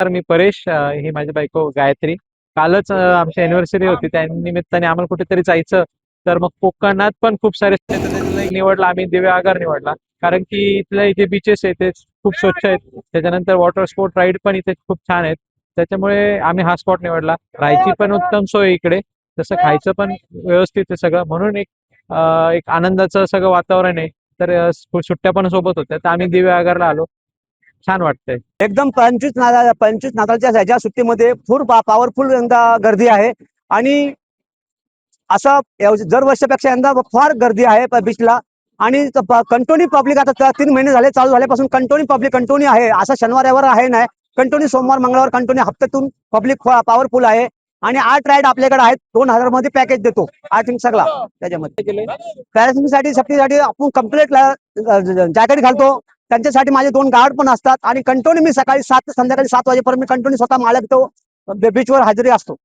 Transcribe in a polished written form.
तर मी परेश, ही माझी बायको गायत्री. कालच आमची अॅनिव्हर्सरी होती, त्या निमित्ताने आम्हाला कुठेतरी जायचं. तर मग कोकणात पण खूप सारे त्यातलं एक निवडला आम्ही, दिव्यागर निवडला. कारण की इथले जे बीचेस आहेत ते खूप स्वच्छ आहेत. त्याच्यानंतर वॉटर स्पोर्ट राईड पण इथे खूप छान आहेत. त्याच्यामुळे आम्ही हा स्पॉट निवडला. राहायची पण उत्तम सोय आहे इकडे, तसं खायचं पण व्यवस्थित आहे सगळं, म्हणून एक आनंदाचं सगळं वातावरण आहे. तर सुट्ट्या पण सोबत होत्या, तर आम्ही दिव्यागरला आलो. छान वाटतंय. एकदम 25 नाताळच्या ह्याच्या सुट्टीमध्ये फुल पॉवरफुल यंदा गर्दी आहे. आणि असं दर वर्षापेक्षा यंदा फार गर्दी आहे बीचला. आणि कंटिन्यू पब्लिक आता 3 महिने झाले चालू झाल्यापासून कंटिन्यू पब्लिक कंटिन्यू आहे. असं शनिवार आहे नाही, कंटिन्यू सोमवार मंगळवार कंटिन्यू हप्त्यातून पब्लिक पॉवरफुल आहे. आणि 8 राईड आपल्याकडे आहेत. 2,000 मध्ये पॅकेज देतो 8 सगळा. त्याच्यामध्ये पॅरासिटिंग सेफ्टीसाठी आपण कम्प्लीट जॅकेट घालतो. त्यांच्यासाठी माझे 2 गार्ड पण असतात. आणि कंटिन्यू मी सकाळी 7 ते संध्याकाळी 7 वाजेपर्यंत मी कंटिन्यू स्वतः मालक तो बीचवर हजेरी असतो.